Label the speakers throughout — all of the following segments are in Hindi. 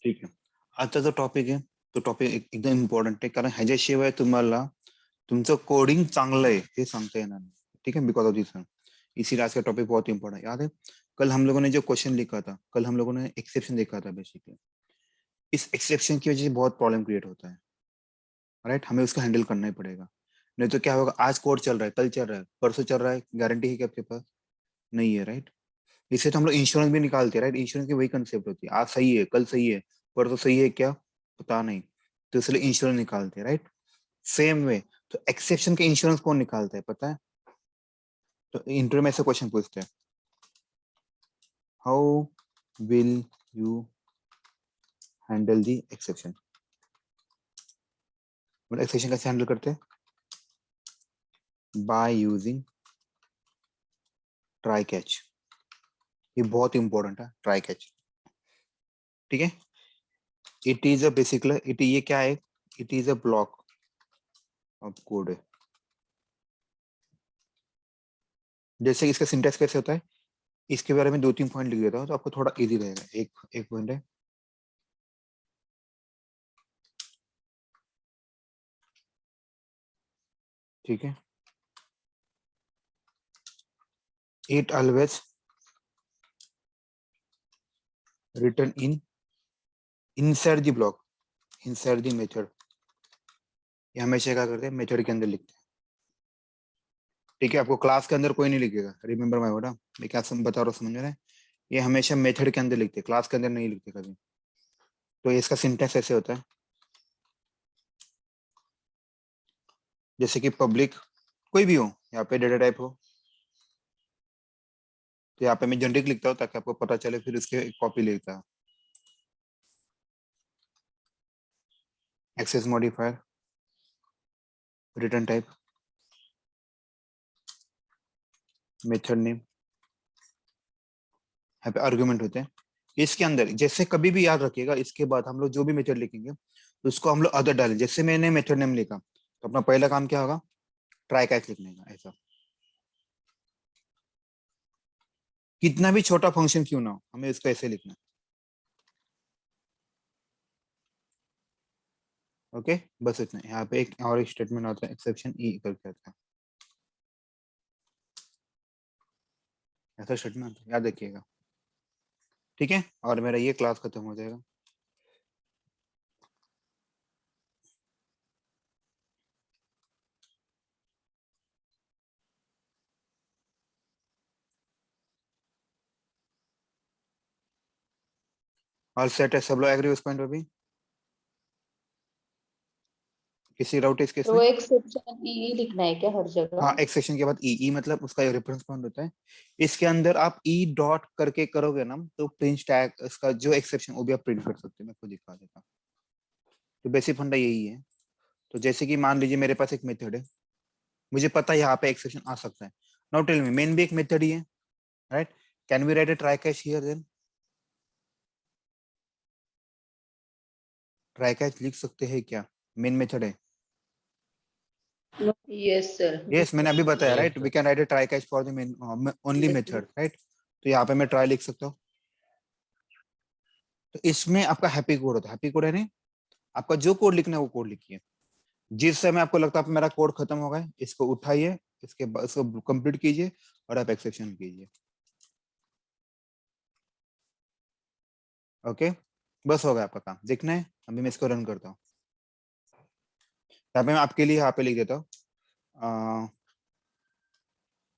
Speaker 1: ठीक आहे. आजचा जो टॉपिक आहे तो टॉपिक एकदम इम्पॉर्टंट आहे, कारण ह्याच्याशिवाय तुम्हाला तुमचं कोडिंग चांगलं आहे हे सांगता येणार नहीं. ठीक है, बिकॉज ऑफ दिस वन. इसीलिए आज का टॉपिक बहुत इंपॉर्टेंट है. याद है कल हम लोगों ने जो क्वेश्चन लिखा था, कल हम लोगों ने एक्सेप्शन देखा था बेसिकली. इस एक्सेप्शन की वजह से बहुत प्रॉब्लम क्रिएट होता है. राइट, हमें उसको हैंडल करना ही पड़ेगा. नहीं तो क्या होगा, आज कोड चल रहा है, कल चल रहा है, परसों चल रहा है, गारंटी है कि आपके पास नहीं है. राइट, इससे तो हम लोग इंश्योरेंस भी निकालते हैं. राइट, इंश्योरेंस की वही कंसेप्ट होती है, आज सही है, कल सही है, परसों सही है क्या पता नहीं, तो इसलिए इंश्योरेंस निकालते हैं. Right, same way. तो एक्सेप्शन के इंश्योरेंस कौन निकालता है पता है? तो इंटरव्यू में ऐसे क्वेश्चन पूछते हैं, how will you handle the exception. मतलब एक्सेप्शन कैसे हैंडल करते हैं? By using try catch. ये बहुत इंपॉर्टेंट है, ट्राई कैच. ठीक है, it is a basically it, ये क्या है, it is a block of code है. जैसे इसका सिंटेक्स कैसे होता है, इसके बारे में 2-3 पॉइंट लिख देता हूँ तो आपको थोड़ा इजी रहेगा. एक एक पॉइंट है, ठीक है. It always return in inside the block, inside the method. ये हमेशा क्या करते हैं, मेथड के अंदर लिखते हैं. ठीक है, आपको क्लास के अंदर कोई नहीं लिखेगा. Remember my word. मैं क्या बता रहा हूँ, समझ रहे हैं? ये हमेशा मेथड के अंदर लिखते हैं, क्लास के अंदर नहीं लिखते कभी. तो इसका सिंटेक्स ऐसे होता है, जैसे कि पब्लिक कोई भी हो, यहाँ पे डेटा टाइप हो, तो यहाँ पे मैं जेनरिक लिखता हूँ ताकि आपको पता चले, फिर उसके कॉपी लिखता हूँ. Access modifier, return type, method name, यहाँ पे आर्गुमेंट होते हैं. इसके अंदर जैसे कभी भी याद रखिएगा, इसके बाद हम लोग जो भी मेथड लिखेंगे तो उसको हम लोग अदर डालें. जैसे मैंने मेथड नेम लिखा तो अपना पहला काम क्या होगा, ट्राई कैच लिखने का. ऐसा कितना भी छोटा फंक्शन क्यों ना हो, हमें इसको ऐसे लिखना है. ओके, बस इतना. यहाँ पे एक और स्टेटमेंट आता है, एक्सेप्शन ई करके आता है, ऐसा स्टेटमेंट याद रखिएगा. ठीक है, और मेरा ये क्लास खत्म हो जाएगा. और सेट है, सब लोग एग्री उस पॉइंट पे भी? किसी डाउट इस केस
Speaker 2: तो
Speaker 1: में?
Speaker 2: एक्सेप्शन ई लिखना है क्या हर जगह?
Speaker 1: हाँ, एक सेक्शन के बाद ई, ई मतलब उसका रेफरेंस पॉइंट होता है. इसके अंदर आप ई डॉट करके करोगे ना, तो प्रिंट टैग इसका जो एक्सेप्शन वो भी आप प्रिंट कर सकते हैं. मैं आपको दिखा देता हूँ. तो बेसिक फंडा यही है. तो जैसे कि मान लीजिए मेरे पास एक मेथड है, मुझे पता है यहाँ पे एक्सेप्शन आ सकता है. नाउ टेल मी, मेन भी एक मेथड ही है, right? Can we write a try catch here then? Try catch लिख सकते हैं क्या? मेन मेथड है.
Speaker 2: Yes sir.
Speaker 1: यस, मैंने अभी बताया,
Speaker 3: Yes,
Speaker 1: right? We can write a try catch for the main only method, right? तो यहाँ पे मैं ट्राई लिख सकता हूँ. तो इसमें आपका हैप्पी कोड होता है. हैप्पी कोड है नहीं, आपका जो कोड लिखना है वो कोड लिखिए. जिस समय आपको लगता है मेरा कोड खत्म हो गया, इसको उठाइए, इसके बाद इसको कंप्लीट कीजिए और आप एक्सेप्शन कीजिए. ओके, बस हो गया आपका काम. देखना है, अभी मैं इसको रन करता हूँ. यहाँ पे मैं आपके लिए यहाँ पे लिख देता हूँ,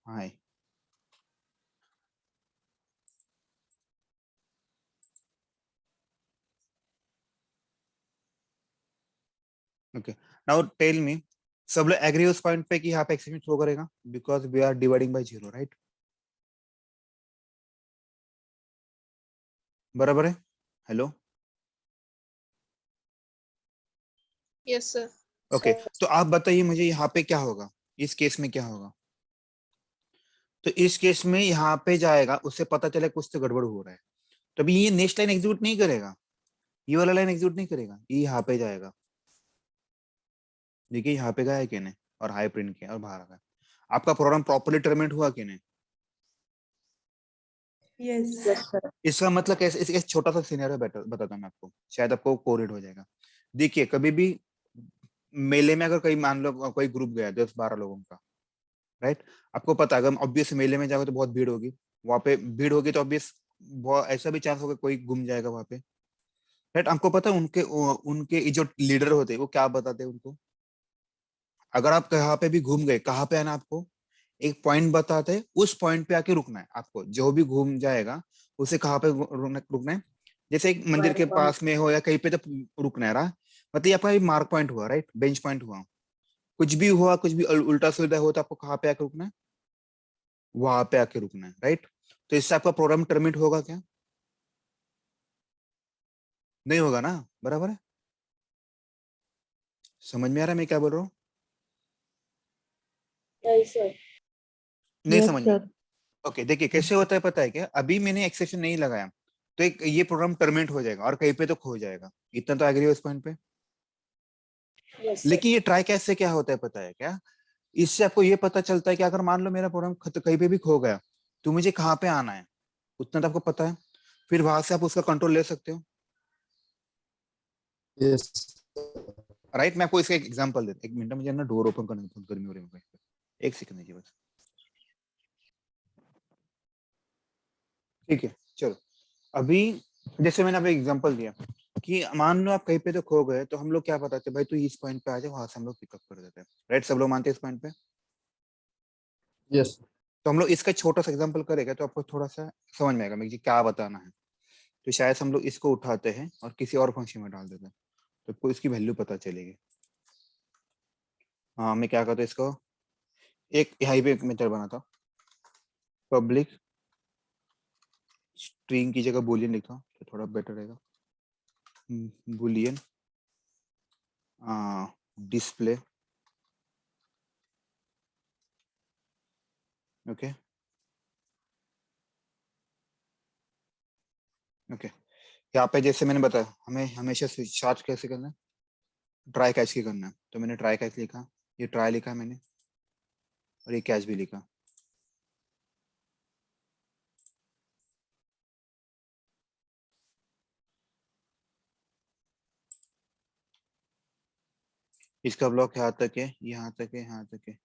Speaker 1: hi. Okay, now tell me, सब लोग एग्री उस पॉइंट पे कि यहाँ पे एक्सेप्शन थ्रो करेगा, because we are dividing by 0, right? बराबर है? हेलो.
Speaker 4: Yes sir.
Speaker 1: ओके, तो आप बताइए मुझे यहाँ पे क्या होगा, इस केस में क्या होगा? तो इस केस में यहाँ पे जाएगा, उससे पता चले कुछ तो गड़बड़ हो रहा है, तभी ये नेक्स्ट लाइन एग्जीक्यूट नहीं करेगा, ये वाला लाइन एग्जीक्यूट नहीं करेगा, ये यहाँ पे जाएगा. देखिए यहाँ पे गया है कि नहीं, और हाई प्रिंट किया और बाहर आ गया. आपका प्रोग्राम प्रॉपर्ली टर्मिनेट हुआ कि नहीं?
Speaker 3: Yes
Speaker 2: yes sir.
Speaker 1: इसका मतलब कैसे, इस छोटा सा सिनेरियो बताता हूँ मैं आपको, शायद आपको कोरिलेट हो जाएगा। देखिए कभी भी मेले में अगर कोई मान लो कोई ग्रुप गया 10-12 लोगों का, राइट, आपको पता है अगर ऑब्वियस मेले में जाओगे तो बहुत भीड़ होगी, वहां पे भीड़ होगी तो ऑब्वियस बहुत ऐसा भी चांस होगा कोई गुम जाएगा वहां पे, राइट। आपको पता है उनके उनके जो लीडर होते हैं वो क्या बताते हैं उनको, अगर आप कहाँ पे भी घूम गए, कहाँ पे आना आपको, एक पॉइंट बताते हैं, उस पॉइंट पे आके रुकना है आपको, जो भी घूम जाएगा उसे कहाँ पे रुकना है, जैसे एक मंदिर के पास में हो या कहीं पे तो रुकना है रहा, मतलब ये आपका मार्क पॉइंट हुआ, राइट, बेंच पॉइंट हुआ, कुछ भी हुआ, कुछ भी उल्टा सीधा हुआ तो आपको कहाँ पे आके रुकना है, वहां पे आके रुकना है, राइट। तो इससे आपका प्रोग्राम टर्मिनेट होगा क्या, नहीं होगा ना, बराबर है, समझ में आ रहा है मैं क्या बोल रहा हूँ,
Speaker 2: नहीं सर।
Speaker 1: नहीं
Speaker 2: यस
Speaker 1: समझ में,
Speaker 2: सर।
Speaker 1: ओके। देखिए कैसे होता है पता है क्या, अभी मैंने एक्सेप्शन नहीं लगाया तो एक ये प्रोग्राम टर्मिनेट हो जाएगा और कहीं पे तो खो जाएगा, इतना तो एग्री हो इस पॉइंट पे।
Speaker 2: Yes sir.
Speaker 1: लेकिन ये ट्राई कैसे क्या होता है पता है क्या, इससे आपको ये पता चलता है कि अगर मान लो मेरा प्रोग्राम कहीं पे भी खो गया तो मुझे कहाँ पे आना है उतना तो आपको पता है, फिर वहां से आप उसका कंट्रोल ले सकते हो,
Speaker 5: यस
Speaker 1: राइट। मैं आपको इसका एक एग्जांपल देता हूँ, एक मिनट, मुझे ना डोर ओपन करने में बहुत गर्मी हो रही है, एक सेकंड दीजिए बस, ठीक है चलो। अभी जैसे मैंने आपको एग्जांपल दिया कि मान लो आप कहीं पे तो खो गए, तो हम लोग क्या बताते हैं, भाई तू इस पॉइंट पे आ जा, वहां से हम लोग पिकअप कर देते हैं, राइट, सब लोग मानते हैं इस पॉइंट पे।
Speaker 5: यस
Speaker 1: तो हम लोग इसका छोटा सा एग्जांपल करेगा तो आपको थोड़ा सा समझ में आएगा मुझे क्या बताना है। तो शायद हम लोग इसको उठाते हैं और किसी और फंक्शन में डाल देते हैं तो आपको इसकी वैल्यू पता चलेगी। हाँ मैं क्या करता हूँ इसको, एक यहाँ पे एक मेथड बनाता हूँ, पब्लिक स्ट्रिंग की जगह बूलियन लिखता हूँ तो थोड़ा बेटर रहेगा, बूलियन डिस्प्ले, ओके ओके। यहाँ पे जैसे मैंने बताया हमें हमेशा से चार्ज कैसे करना है, ट्राई कैच की करना है, तो मैंने ट्राई कैच लिखा, ये ट्राई लिखा मैंने और ये कैच भी लिखा। इसका ब्लॉक यहाँ तक है, यहाँ तक है, यहाँ तक है,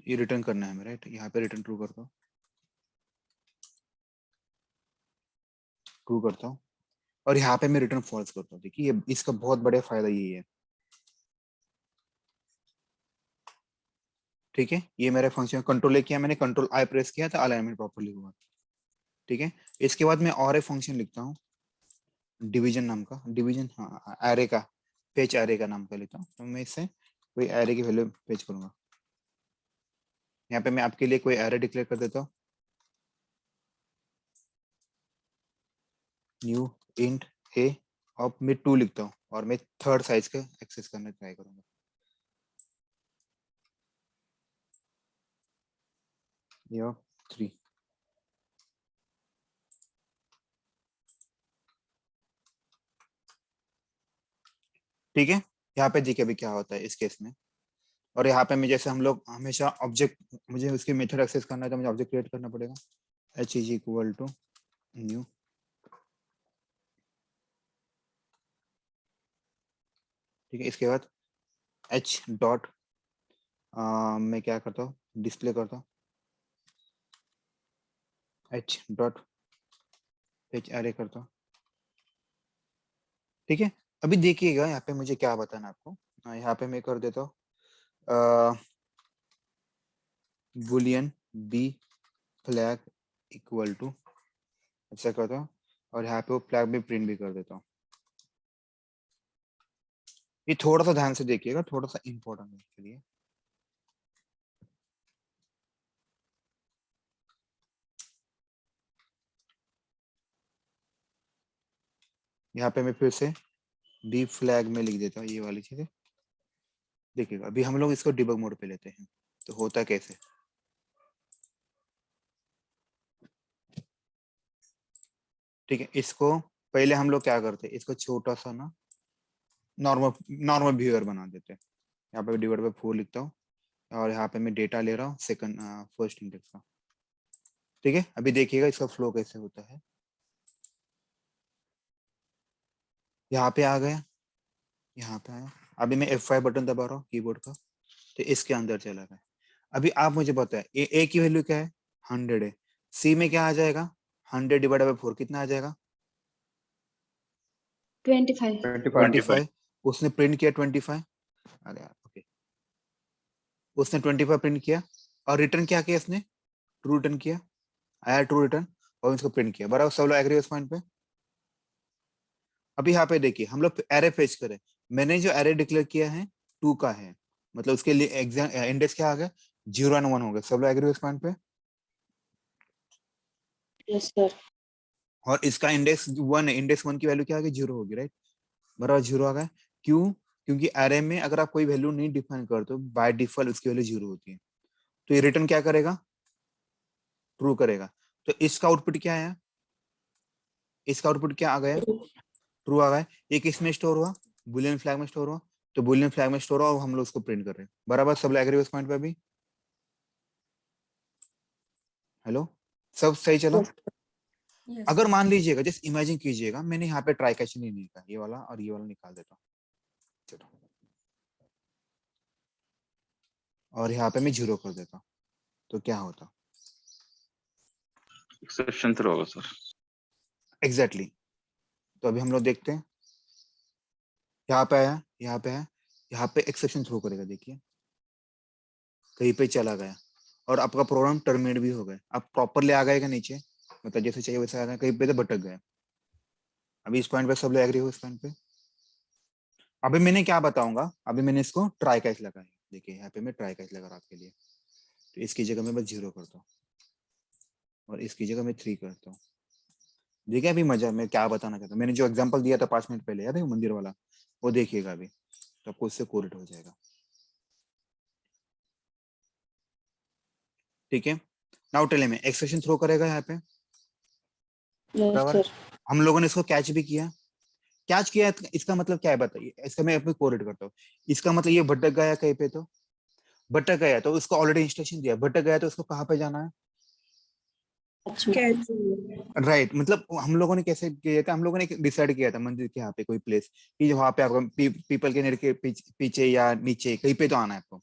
Speaker 1: ये रिटर्न करना है हमें, राइट, यहाँ पे रिटर्न ट्रू करता हूँ, ट्रू करता हूँ, और यहाँ पे मैं रिटर्न फॉल्स करता हूँ। देखिए ये इसका बहुत बड़ा फायदा यही है, ठीक है। ये मेरा फंक्शन कंट्रोल किया मैंने, कंट्रोल आई प्रेस किया तो अलाइनमेंट प्रॉपर्ली हुआ, ठीक है। इसके बाद मैं और एक फंक्शन लिखता हूँ डिवीजन नाम का, डिवीजन हाँ एरे का, फेच एरे का नाम का लेता हूँ, तो मैं इससे कोई एरे की वैल्यू फेच करूंगा। यहाँ पे मैं आपके लिए कोई एरे डिक्लेयर कर देता हूँ, न्यू इंट ए, और मैं 2 लिखता हूँ और मैं थर्ड साइज का एक्सेस करने ट्राई करूंगा, ये 3, ठीक है। यहाँ पे देखिए अभी क्या होता है इस केस में, और यहाँ पे मैं जैसे हम लोग हमेशा ऑब्जेक्ट, मुझे उसके मेथड एक्सेस करना है तो मुझे ऑब्जेक्ट क्रिएट करना पड़ेगा, h is equal to new, ठीक है। इसके बाद h डॉट मैं क्या करता हूँ डिस्प्ले करता हूँ, h डॉट फेच एरे करता हूँ, ठीक है। अभी देखिएगा यहाँ पे मुझे क्या बताना है आपको, यहाँ पे मैं कर देता हूँ boolean B flag equal to, ऐसा करता हूँ, और यहाँ पे वो फ्लैग भी प्रिंट भी कर देता हूँ। ये थोड़ा सा ध्यान से देखिएगा, थोड़ा सा इंपॉर्टेंट है इसके लिए, यहाँ पे मैं फिर से बी फ्लैग में लिख देता हूँ ये वाली चीजें। देखिएगा अभी हम लोग इसको डिबग मोड पे लेते हैं तो होता कैसे, ठीक है। इसको पहले हम लोग क्या करते हैं, इसको छोटा सा ना नॉर्मल नॉर्मल व्यूअर बना देते हैं, यहाँ पे डिवाइड बाय 4 लिखता हूँ और यहाँ पे मैं डेटा ले रहा हूँ सेकंड फर्स्ट इंडेक्स का, ठीक है, अभी देखिएगा इसका फ्लो कैसे होता है। यहाँ पे आ गया, यहाँ पे आया, अभी मैं F5 बटन दबा रहा हूँ कीबोर्ड का, तो इसके अंदर चला गया। अभी आप मुझे बताएं ए की वैल्यू क्या है, 100 है। सी में क्या आ जाएगा, 100 डिवाइडेड बाय 4 कितना आ जाएगा,
Speaker 2: 25.
Speaker 1: 25। उसने प्रिंट किया 25, अरे यार ओके, उसने 25 प्रिंट किया और रिटर्न क्या किया इसने, ट्रू रिटर्न किया, आया ट्रू रिटर्न और इसको प्रिंट किया। बराबर, सब लोग एग्री उस पॉइंट पे। अभी यहाँ पे देखिए हम लोग एरे फेच करें, मैंने जो एरे डिक्लेयर किया है 2 का है, मतलब उसके लिए एग्जाम इंडेक्स क्या आ गया, 0 और 1 हो गया। सब लोग एग्री उस पॉइंट पे।
Speaker 2: Yes, sir.
Speaker 1: और इसका इंडेक्स 1 है, इंडेक्स 1 की वैल्यू क्या आ गई, 0 होगी, राइट। बराबर 0 आ गया, क्यों, क्योंकि एरे में अगर आप कोई वैल्यू नहीं डिफाइन करते हो बाय डिफॉल्ट उसकी वैल्यू 0 होती है, तो ये रिटर्न क्या करेगा, ट्रू करेगा। तो इसका आउटपुट क्या आया, इसका आउटपुट क्या आ गया, ट्रू आ गया। ये किस में स्टोर हुआ, बुलियन फ्लैग में स्टोर हुआ, तो बुलियन फ्लैग में स्टोर हुआ और हम लोग उसको प्रिंट कर रहे हैं। बराबर, सब लोग एग्री उस पॉइंट पे अभी। हेलो, सब सही चला।
Speaker 2: Yes.
Speaker 1: अगर मान लीजिएगा, जस्ट इमेजिन कीजिएगा, मैंने यहाँ पे ट्राई कैच नहीं निकाला, ये वाला और ये वाला निकाल देता हूँ, चलो, और यहाँ पे मैं 0 कर देता हूँ, तो क्या होता,
Speaker 3: एक्सेप्शन थ्रो होगा सर।
Speaker 1: एग्जैक्टली तो अभी हम लोग देखते हैं, यहाँ पे आया, यहाँ पे है, यहाँ पे एक्सेप्शन थ्रो करेगा, देखिए कहीं पे चला गया और आपका प्रोग्राम टर्मिनेट भी हो गया। आप प्रॉपरली आ गए नीचे, मतलब जैसे चाहिए वैसे आ गए, कहीं पे तो भटक गए। अभी इस पॉइंट पे सब लोग एग्री हो इस पॉइंट पे। अभी मैंने क्या बताऊंगा, अभी मैंने इसको ट्राई कैच लगाया, देखिए यहाँ पे मैं ट्राई कैच लगा रहा आपके लिए, तो इसकी जगह मैं बस 0 करता हूँ और इसकी जगह मैं 3 करता हूँ। देखिए अभी मजा, मैं क्या बताना चाहता हूँ, मैंने जो एग्जांपल दिया था 5 मिनट पहले, याद है वो मंदिर वाला, वो देखिएगा अभी, तो आपको इससे कोरिलेट हो जाएगा। ठीक है, now tell me, exception throw करेगा यहाँ पे,
Speaker 2: Yes,
Speaker 1: बराबर।
Speaker 2: sir.
Speaker 1: हम लोगों ने इसको कैच भी किया, कैच किया, इसका मतलब क्या है बताइए, इसका मैं अपने कोरिलेट करता हूँ। इसका मतलब ये भटक गया कहीं पे, तो भटक गया तो उसको ऑलरेडी इंस्ट्रक्शन दिया, भटक गया तो उसको कहाँ पे जाना है,
Speaker 2: Catch.
Speaker 1: राइट। मतलब हम लोगों ने कैसे किया था, हम लोगों ने डिसाइड किया था मंदिर के यहाँ पे कोई प्लेस, कि वहां पे आपको पीपल के नेड़ के पीछे या नीचे कहीं पे तो आना है आपको,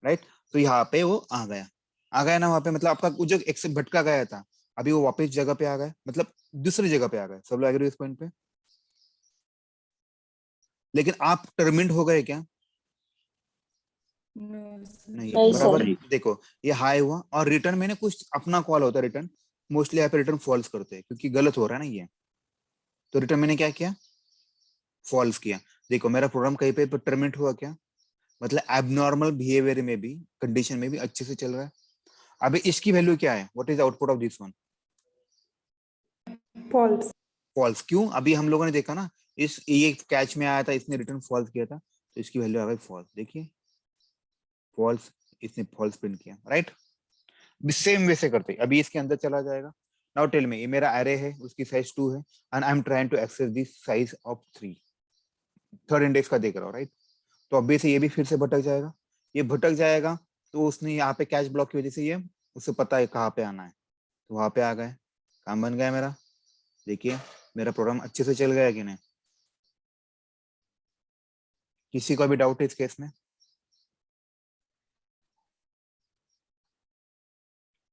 Speaker 1: राइट। तो यहाँ पे वो आ गया ना वहां पे, मतलब आपका जो एक से भटका गया था, अभी वो वापस जगह पे आ गया, मतलब दूसरी जगह पे आ गए। सब लोग एग्री इस पॉइंट पे। लेकिन आप टर्मिनेट हो गए क्या, नहीं,
Speaker 2: नहीं,
Speaker 1: बराबर।
Speaker 2: सर.
Speaker 1: देखो ये हाई हुआ और रिटर्न मैंने कुछ अपना कॉल होता है रिटर्न, मोस्टली यहाँ पे रिटर्न फॉल्स करते हैं क्योंकि गलत हो रहा है ना ये, तो रिटर्न मैंने क्या किया, फॉल्स किया। देखो मेरा प्रोग्राम कहीं पे टर्मिनेट हुआ क्या, मतलब एबनॉर्मल बिहेवियर में भी, कंडीशन में भी अच्छे से चल रहा है। अभी इसकी वैल्यू क्या है, what is output of this one,
Speaker 2: False.
Speaker 1: False. क्यों, अभी हम लोगों ने देखा ना, इस ये कैच में आया था, इसने रिटर्न फॉल्स किया था, तो इसकी वैल्यू आ गई फॉल्स। देखिए फॉल्स, इसने फॉल्स प्रिंट किया, राइट। सेम वे से करते हैं। अभी इसके अंदर चला जाएगा। नाउ टेल मी, ये मेरा एरे है, उसकी साइज 2 है and I am trying to access this size of 3, third index का देख रहा हूँ, राइट। तो अभी से ये भी फिर से भटक जाएगा, ये भटक जाएगा, तो उसने यहाँ पे कैच ब्लॉक की वजह से ये, उसे पता है कहाँ पे आना है, तो वहां पे आ गए, काम बन गया मेरा। देखिए मेरा प्रोग्राम अच्छे से चल गया कि नहीं, किसी को भी डाउट है इस केस में,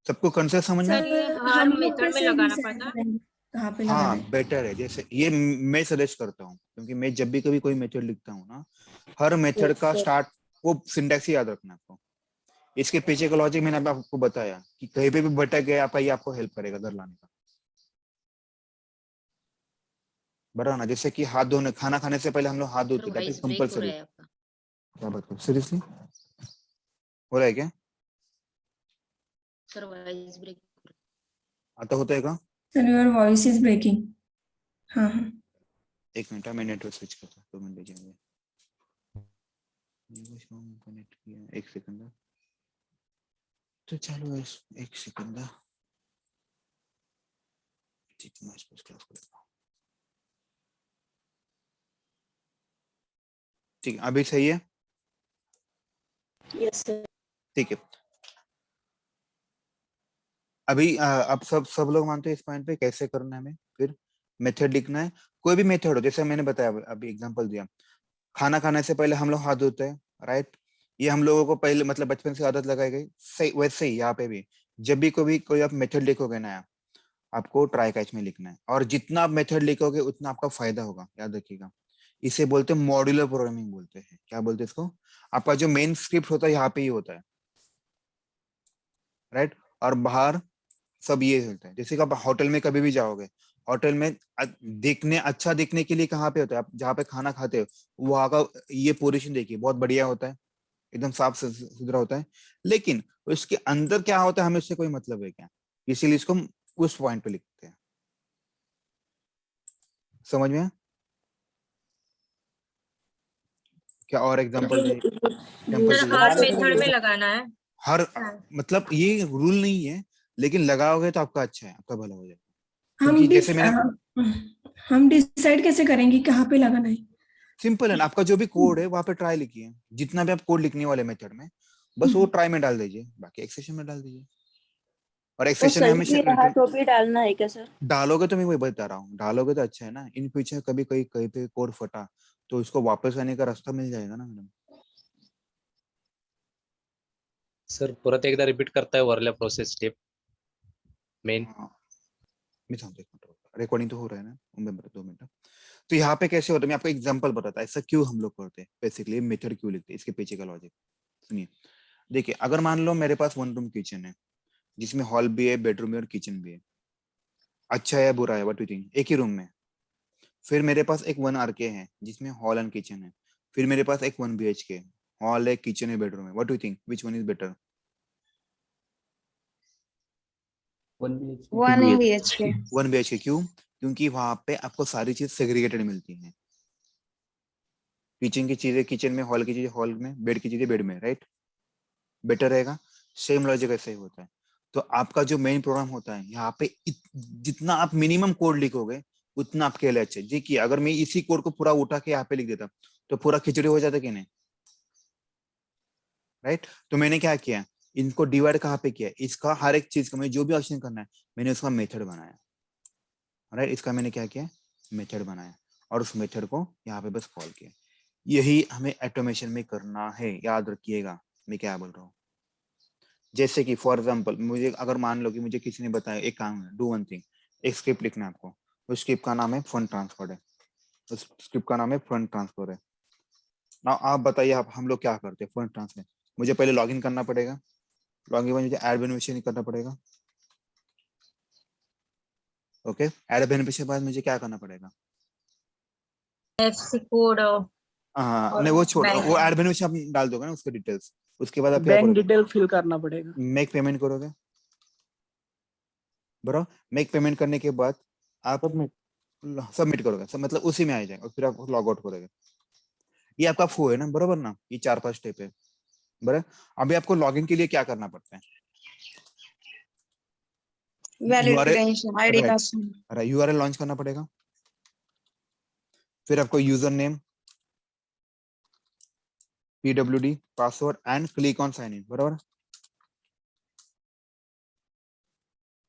Speaker 1: सबको कंसेप्ट समझ में।
Speaker 4: सर ये हर मेथड में लगाना पड़ता है।
Speaker 2: कहाँ पे लगाना
Speaker 1: हाँ
Speaker 2: है?
Speaker 1: बेटर है, जैसे ये मैं सजेस्ट करता हूँ, क्योंकि मैं जब भी कभी कोई मेथड लिखता हूँ ना, हर मेथड
Speaker 2: Yes,
Speaker 1: का
Speaker 2: sir.
Speaker 1: स्टार्ट, वो सिंटैक्स ही याद रखना है आपको। इसके पीछे का लॉजिक मैंने अभी आपको बताया कि कहीं पे भी भटक गया आपका, ये आपको हेल्प करेगा घर लाने का, बराबर ना। जैसे कि हाथ धोने, खाना खाने से पहले हम लोग हाथ
Speaker 5: सर
Speaker 1: धोते, दैट इज
Speaker 5: वॉइस ब्रेक हो रहा
Speaker 1: कंपलसरी।
Speaker 5: है आपका।
Speaker 1: क्या बात कर, सीरियसली हो रहा है क्या,
Speaker 5: सर वॉइस ब्रेक।
Speaker 1: आता होता है का,
Speaker 2: Sir, your voice is breaking. हाँ हाँ.
Speaker 1: एक मिनट मैं नेटवर्क स्विच करता हूँ, 2 मिनट दीजिए कनेक्ट किया, एक सेकंड, तो चालू है, एक सेकंड, ठीक मैं इसको क्लोज कर देता हूँ। ठीक है, अभी सही है,
Speaker 2: Yes, sir.
Speaker 1: ठीक है। अभी अब सब लोग मानते हैं इस पॉइंट पे कैसे करना है हमें। फिर मेथड लिखना है, कोई भी मेथड हो, जैसे मैंने बताया अभी एग्जांपल दिया, खाना खाने से पहले हम लोग हाथ धोते हैं, राइट। ये हम लोगों को पहले मतलब बचपन से आदत लगाई गई, सही वैसे ही यहाँ पे भी जब भी कोई आप मेथड लिखोगे ना, आपको ट्राई कैच में लिखना है, और जितना आप मेथड लिखोगे उतना आपका फायदा होगा, याद रखिएगा। इसे बोलते हैं मॉड्यूलर प्रोग्रामिंग बोलते हैं। क्या बोलते हैं इसको? आपका जो मेन स्क्रिप्ट होता है यहाँ पे ही होता है, राइट। और बाहर सब ये होता है। जैसे कि आप होटल में कभी भी जाओगे, होटल में देखने अच्छा दिखने के लिए कहाँ पे होता है, आप जहाँ पे खाना खाते हो वहां का ये पोजीशन देखिए, बहुत बढ़िया होता है, एकदम साफ सुथरा होता है। लेकिन उसके अंदर क्या होता है हमें उससे कोई मतलब है क्या? इसीलिए इसको हम उस पॉइंट पे लिखते हैं। समझ में आया? क्या और एग्जांपल दे, एग्जांपल
Speaker 4: सर
Speaker 1: दीजिए।
Speaker 4: हर मेथड में लगाना है।
Speaker 1: हर
Speaker 4: हाँ।
Speaker 1: मतलब ये रूल नहीं है, लेकिन लगाओगे तो आपका अच्छा है, आपका भला हो जाएगा।
Speaker 2: हम
Speaker 1: क्योंकि
Speaker 2: डिस
Speaker 1: जैसे मैंने,
Speaker 2: हम डिसाइड कैसे करेंगे कहाँ पे लगाना है?
Speaker 1: सिंपल है ना, आपका जो भी कोड है वहां पे ट्राई लिखिए, जितना भी आप कोड लिखने वाले मेथड में, बस वो ट्राई में डाल दीजिए, बाकी एक्सेशन में डाल दीजिए। और
Speaker 3: वो
Speaker 1: एक्सेशन में
Speaker 3: सही
Speaker 1: हमेशा
Speaker 3: भी रहा तो भी डालना है क्या सर?
Speaker 1: डालोगे तो मैं वही बता रहा हूँ, डालोगे तो अच्छा है ना, इन फ्यूचर कभी कहीं कहीं पे कोड फटा तो इसको वापस आने का रास्ता मिल जाएगा ना मैडम।
Speaker 5: सर परत एकदा रिपीट करताय वरल्या प्रोसेस स्टेप मेन.
Speaker 1: हाँ, मैं समझ, रिकॉर्डिंग तो हो रहा है ना, मैं बता 2 मिनट। तो यहाँ पे कैसे होता है, मैं आपको एग्जांपल बताता हूँ, ऐसा क्यों हम लोग करते हैं, बेसिकली मेथड क्यों लिखते हैं, इसके पीछे का लॉजिक सुनिए। देखिए, अगर मान लो मेरे पास 1 रूम किचन है, जिसमें हॉल भी है, बेडरूम है और किचन भी है, अच्छा है या बुरा है, व्हाट डू यू थिंक, एक ही रूम में। फिर मेरे पास एक 1 RK है जिसमें हॉल एंड किचन है। फिर मेरे पास एक 1 BHK, हॉल है, किचन है, बेडरूम है, what do you think, which one is better?
Speaker 3: 1 BHK.
Speaker 1: 1 BHK क्यों? क्योंकि वहां पे आपको सारी चीज सेग्रीगेटेड मिलती है, किचन की चीजें किचन में, हॉल की चीजें हॉल में, बेड की चीजें बेड में, राइट। बेटर रहेगा। सेम लॉजिक ऐसे ही होता है। तो आपका जो मेन प्रोग्राम होता है यहाँ पे जितना आप मिनिमम कोड लिखोगे उतना आपके लिए अच्छा है। देखिए, अगर मैं इसी कोड को पूरा उठा के यहाँ पे लिख देता तो पूरा खिचड़ी हो जाता कि नहीं, राइट। तो मैंने क्या किया, इनको डिवाइड कहाँ पे किया, इसका हर एक चीज का मैं जो भी ऑप्शन करना है मैंने उसका मेथड बनाया, राइट। इसका मैंने क्या किया, मेथड बनाया, और उस मेथड को यहाँ पे बस कॉल किया। यही हमें ऑटोमेशन में करना है, याद रखिएगा मैं क्या बोल रहा हूँ। जैसे कि फॉर एग्जाम्पल, मुझे अगर मान लो कि मुझे किसी ने बताया एक काम है, डू वन थिंग, एक स्क्रिप्ट लिखना है आपको, उस स्क्रिप्ट का नाम है फंड ट्रांसफर है, उस स्क्रिप्ट का नाम है फंड ट्रांसफर है ना। आप बताइए, आप हम लोग क्या करते हैं फंड ट्रांसफर? मुझे पहले लॉगिन करना पड़ेगा, लॉगिन में मुझे ऐड बेनिफिशियरी करना पड़ेगा, ओके। ऐड बेनिफिशियरी के बाद मुझे क्या करना पड़ेगा?
Speaker 4: FC कोड
Speaker 1: हाँ
Speaker 4: और
Speaker 1: नहीं, वो छोड़,
Speaker 4: बैंक।
Speaker 1: वो ऐड बेनिफिशियरी आप डाल दोगे ना उसके डिटेल्स, उसके बाद आप क्या
Speaker 6: बैंक
Speaker 1: करोगे?
Speaker 6: डिटेल फिल करना पड़ेगा।
Speaker 1: मेक पेमेंट करोगे, बरो। मेक पेमेंट करने के बाद आप
Speaker 6: सबमिट।
Speaker 1: सबमिट करोगे, सब मतलब उसी में आ जाएगा, और फिर आप लॉग आउट करोगे। ये आपका फ्लो है ना, बरोबर ना, ये 4-5 स्टेप है, बराबर। अभी आपको लॉगिन के लिए क्या करना पड़ता है?
Speaker 3: Valid
Speaker 1: URL,
Speaker 3: credential ID
Speaker 1: right,
Speaker 3: password.
Speaker 1: URL launch करना पड़ेगा। फिर आपको user name, PWD, password and click on sign in, बराबर।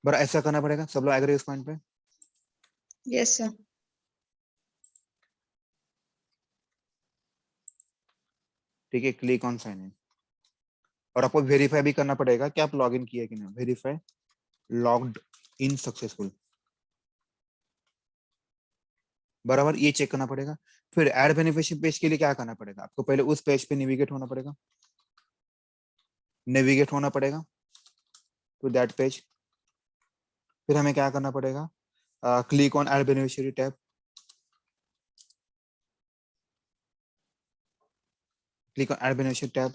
Speaker 1: बरा ऐसा करना पड़ेगा, सब लोग एग्री इस पॉइंट पे?
Speaker 3: Yes sir.
Speaker 1: ठीक है, क्लिक ऑन साइन इन। और आपको वेरीफाई भी करना पड़ेगा कि आप लॉगिन किए कि नहीं, वेरीफाई लॉग्ड इन सक्सेसफुल, बराबर, ये चेक करना पड़ेगा। फिर ऐड बेनिफिशियरी पेज के लिए क्या करना पड़ेगा, आपको पहले उस पेज पे नेविगेट होना पड़ेगा, नेविगेट होना पड़ेगा टू दैट पेज। फिर हमें क्या करना पड़ेगा, click on add beneficiary tab, click on add beneficiary tab.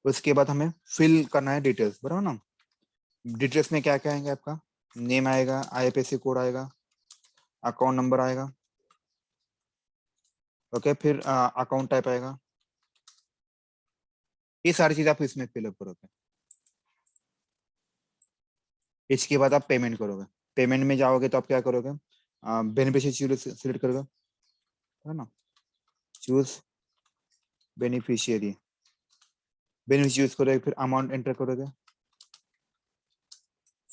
Speaker 1: उसके बाद हमें फिल करना है डिटेल्स, बराबर ना। डिटेल्स में क्या क्या आएंगे, आपका नेम आएगा, IFSC कोड आएगा, अकाउंट नंबर आएगा, ओके। फिर अकाउंट टाइप आएगा, ये सारी चीज आप इसमें फिलअप करोगे। इसके बाद आप पेमेंट करोगे, पेमेंट में जाओगे तो आप क्या करोगे, बेनिफिशियरी सिलेक्ट करोगे, है ना, चूज बेनिफिशियरी, बेनिफिशियरी यूज करोगे, फिर अमाउंट एंटर करोगे,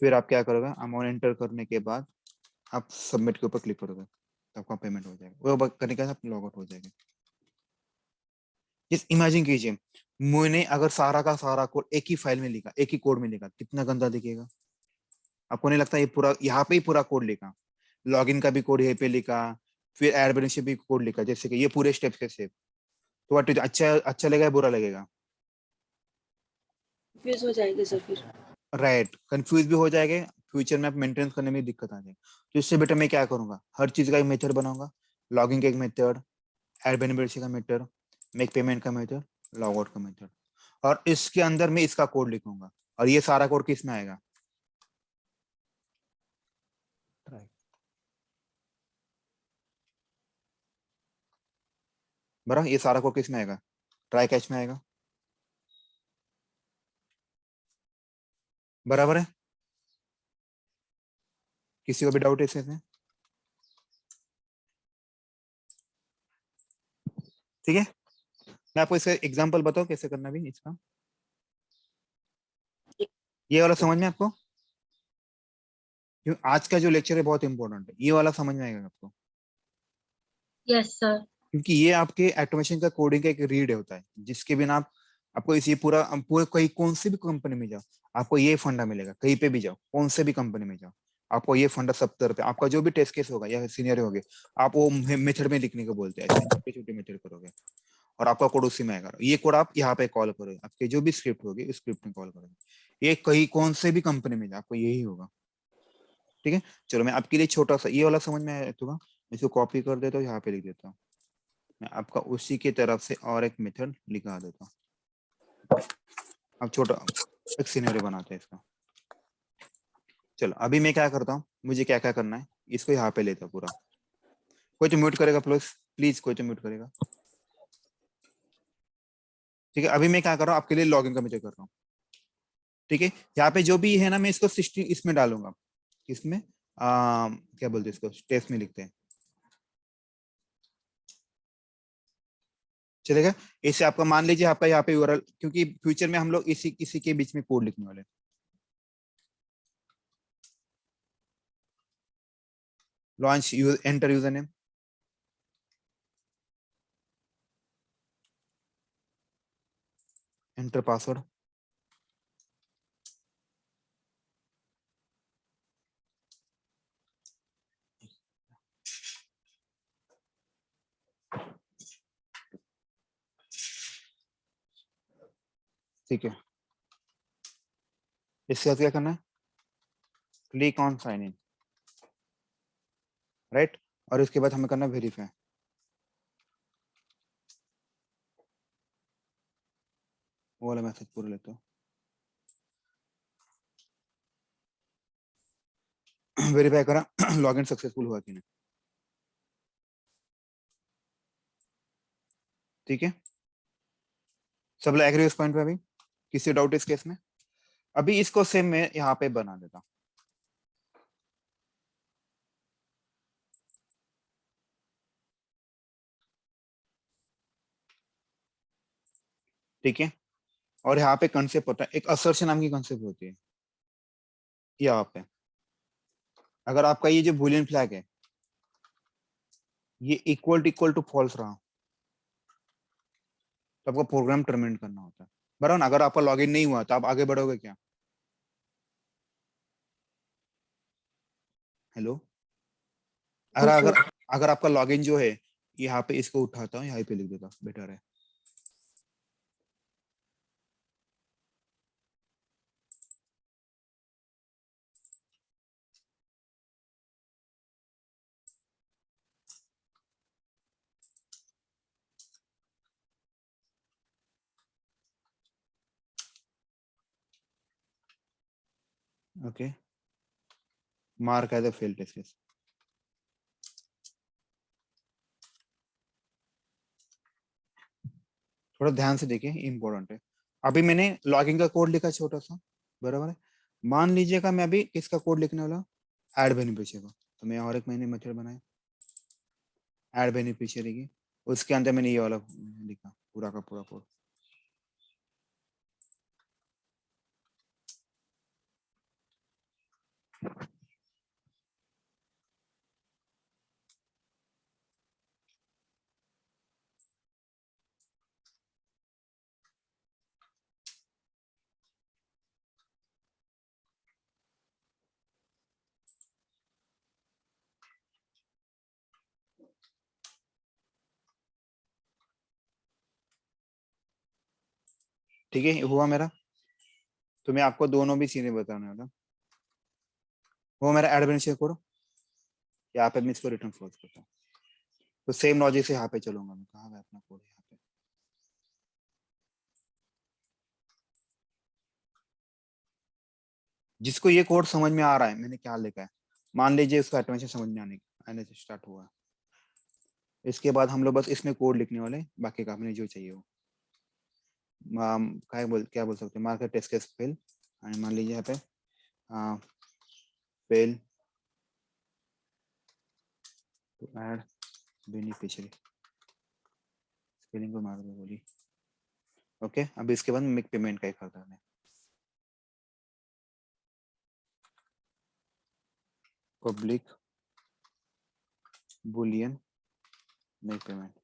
Speaker 1: फिर आप क्या करोगे, अमाउंट एंटर करने के बाद आप सबमिट के ऊपर क्लिक करोगे तो आपका पेमेंट हो जाएगा। वो करने के बाद आप लॉग आउट हो जाएगा। जिस इमेजिन कीजिए मैंने अगर सारा का सारा कोड एक ही फाइल में लिखा, एक ही कोड में लिखा, कितना गंदा दिखेगा। आपको नहीं लगता ये पूरा यहाँ पे ही पूरा कोड लिखा, लॉगिन का भी कोड यहीं पे लिखा, फिर एड बेनिफिशियरी भी कोड लिखा, जैसे कि ये पूरे स्टेप्स के स्टेप, तो व्हाट अच्छा अच्छा लगेगा बुरा लगेगा?
Speaker 3: कंफ्यूज हो जाएगी सर फिर।
Speaker 1: राइट, कंफ्यूज भी हो जाएंगे, फ्यूचर में आप मेंटेनेंस करने में दिक्कत आ जाएगी। तो इससे बेटर मैं क्या करूंगा, हर चीज का एक मेथड बनाऊंगा, लॉगिन का एक मेथड, एड बेनिफिशियरी का मेथड, मेक पेमेंट का मेथड, लॉग आउट का मेथड, और इसके अंदर मैं इसका कोड लिखूंगा। और ये सारा कोड किस में आएगा, बराबर, ये सारा कोड किस में आएगा, ट्राई कैच में आएगा। बराबर है, किसी को भी डाउट है इसमें? ठीक है, मैं आपको इसका एग्जांपल बताऊं कैसे करना भी इसका। ये वाला समझ में आपको, क्यों आज का जो लेक्चर है बहुत इंपॉर्टेंट है, ये वाला समझ में आएगा आपको,
Speaker 4: यस सर।
Speaker 1: क्योंकि ये आपके ऑटोमेशन का कोडिंग का एक रीड होता है, जिसके बिना आप आपको इसी पूरा पूरे कहीं कौन सी भी कंपनी में जाओ आपको ये फंडा मिलेगा, कहीं पे भी जाओ, कौन से भी कंपनी में जाओ आपको ये फंडा सब तरफ पे, आपका जो भी टेस्ट केस होगा या सीनियर होगे आप वो मेथड में लिखने को बोलते हैं, ऐसे छोटे छोटे मेथड करोगे और आपका कोड उसी में आएगा। ये कोड आप यहाँ पे कॉल करोगे, आपके जो भी स्क्रिप्ट होगी उस स्क्रिप्ट में कॉल करोगे, ये कहीं कौन से भी कंपनी में जाओ आपको यही होगा। ठीक है, चलो मैं आपके लिए छोटा सा ये वाला समझ में आया तो इसको कॉपी कर देता हूँ, यहाँ पे लिख देता हूँ, मैं आपका उसी की तरफ से और एक मेथड लिखा देता हूँ। अब छोटा एक सिनेरियो बनाते हैं इसका। चलो अभी मैं क्या करता हूँ, मुझे क्या क्या करना है, इसको यहाँ पे लेता हूँ पूरा। कोई तो म्यूट करेगा प्लीज, प्लीज कोई तो म्यूट करेगा। ठीक है, अभी मैं क्या कर रहा हूँ, आपके लिए लॉगिन का मेथड कर रहा हूँ। ठीक है, यहाँ पे जो भी है ना मैं इसको 60 इसमें डालूंगा, इसमें क्या बोलते हैं इसको, टेक्स्ट में लिखते हैं, चलेगा। इससे आपका मान लीजिए आपका यहाँ पे यूआरएल, क्योंकि फ्यूचर में हम लोग इसी के बीच में कोड लिखने वाले हैं। Launch enter user name, enter password, ठीक है। इसके बाद क्या करना है, click on sign in, right, और इसके बाद हमें करना है वेरीफाई। वो वाला मैसेज पूरा लेता हूँ, वेरीफाई करा लॉगिन सक्सेसफुल हुआ कि नहीं। ठीक है, सब लोग एग्री उस पॉइंट पे? अभी किसी डाउट इस केस में? अभी इसको सेम मैं यहाँ पे बना देता हूँ। ठीक है, और यहाँ पे कंसेप्ट होता है, एक असर्शन नाम की कंसेप्ट होती है यहाँ पे। अगर आपका ये जो बूलियन फ्लैग है ये इक्वल टू फॉल्स रहा तो आपको प्रोग्राम टर्मिनेट करना होता है, बराबर ना। अगर आपका लॉगिन नहीं हुआ तो आप आगे बढ़ोगे क्या? हेलो, अगर अगर अगर आपका लॉगिन जो है यहाँ पे, इसको उठाता हूँ यहाँ पे लिख देता हूँ, बेटर है। Okay, mark as a failed test case. थोड़ा ध्यान से देखिए, इंपॉर्टेंट है। अभी मैंने लॉगिन का कोड लिखा छोटा सा, बराबर है। मान लीजिएगा मैं अभी किसका कोड लिखने वाला, ऐड बेनिफिशियरी का, तो मैं और एक मैंने मेथड बनाया ऐड बेनिफिशियरी की, उसके अंदर मैंने ये वाला लिखा पूरा का पूरा कोड। ठीक है, हुआ मेरा। तो मैं आपको दोनों भी चीजें बताने वाला। वो मेरा एड बेनिफिशियल कोड, यहाँ पे मैं इसको रिटर्न फोर्स करता हूँ। तो सेम लॉजिक से यहाँ पे चलूंगा मैं। कहाँ है अपना कोड? यहाँ पे। जिसको ये कोड समझ में आ रहा है मैंने क्या लिखा है, मान लीजिए उसका एटमेशन समझ में आने से स्टार्ट हुआ। इसके बाद हम लोग बस इसमें कोड लिखने वाले, बाकी का हमें जो चाहिए वो क्या बोल सकते हैं, मार्केट टेस्ट केस फेल। मान लीजिए यहाँ पे fail to add beneficiary, spelling को मार दो बोली। ओके, अब इसके बाद मेक पेमेंट का ही करता है। Public Boolean make payment.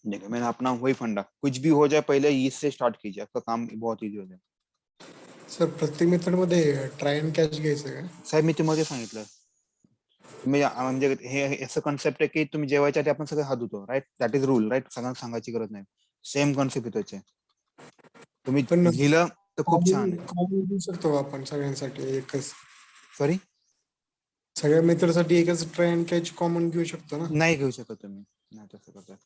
Speaker 1: देखो मैंने अपना वही फंडा, कुछ भी हो जाए पहले इससे स्टार्ट कीजिए, आपका काम बहुत इजी हो जाए।
Speaker 6: सर प्रत्येक मेथड मध्ये ट्राय अँड कॅच घ्यायचं का?
Speaker 1: साहेब मी तुम्हाला सांगितलं, तुम्ही म्हणजे हे असं कन्सेप्ट आहे की तुम्ही जेवायच्या आधी आपण सगळे हात धुतो, right? That is rule, right? सगळ्यांना सांगायची गरज नाही. सेम कॉन्सेप्ट त्याचे. तुम्ही
Speaker 6: पण
Speaker 1: लिहिलं तर खूप छान आहे.
Speaker 6: कॉमन घेऊ शकतो आपण सगळ्यांसाठी एकच,
Speaker 1: सॉरी,
Speaker 6: सगळ्या मेथड साठी एकच ट्राय अँड कॅच कॉमन घेऊ शकतो ना?
Speaker 1: नाही घेऊ शकत तुम्ही, नाही तसं करता.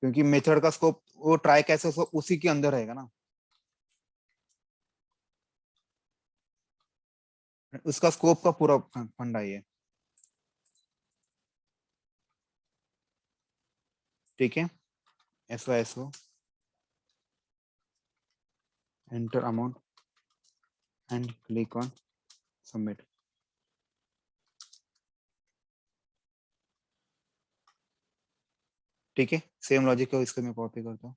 Speaker 1: क्योंकि मेथड का स्कोप वो ट्राई कैसे उसी के अंदर रहेगा ना, उसका स्कोप का पूरा फंडा ये. ठीक है, SYSO enter amount and click on submit. ठीक है, सेम लॉजिक को इसको मैं कॉपी करता हूँ.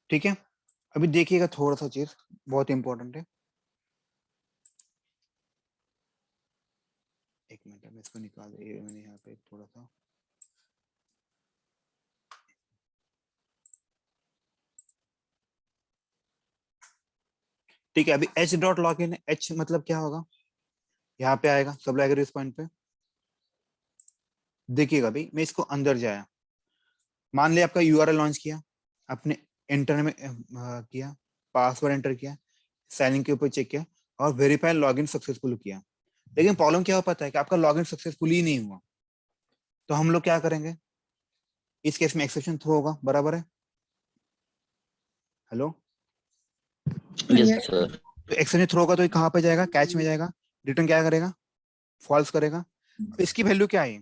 Speaker 1: ठीक है, अभी देखिएगा थोड़ा सा चीज बहुत इंपॉर्टेंट है. एक मिनट में इसको निकाल दिए मैंने यहाँ पे थोड़ा सा. ठीक है, अभी h dot log in, h मतलब क्या होगा, यहाँ पे आएगा. सब लोग इस पॉइंट पे देखिएगा. भाई मैं इसको अंदर जाया, मान लिया आपका यूआरएल लॉन्च किया, आपने एंटर में किया, पासवर्ड एंटर किया, साइन इन के ऊपर चेक किया और वेरीफाई लॉगिन सक्सेसफुल किया. लेकिन प्रॉब्लम क्या हो पता है कि आपका लॉगिन सक्सेसफुल ही नहीं हुआ. तो हम लोग क्या करेंगे, इस केस में एक्सेप्शन थ्रो होगा, बराबर है? Hello,
Speaker 2: Yes.
Speaker 7: सर
Speaker 1: तो एक्सेप्शन थ्रो होगा तो ये कहाँ पे जाएगा, कैच में जाएगा. रिटर्न क्या करेगा, फॉल्स करेगा. तो इसकी वैल्यू क्या आई,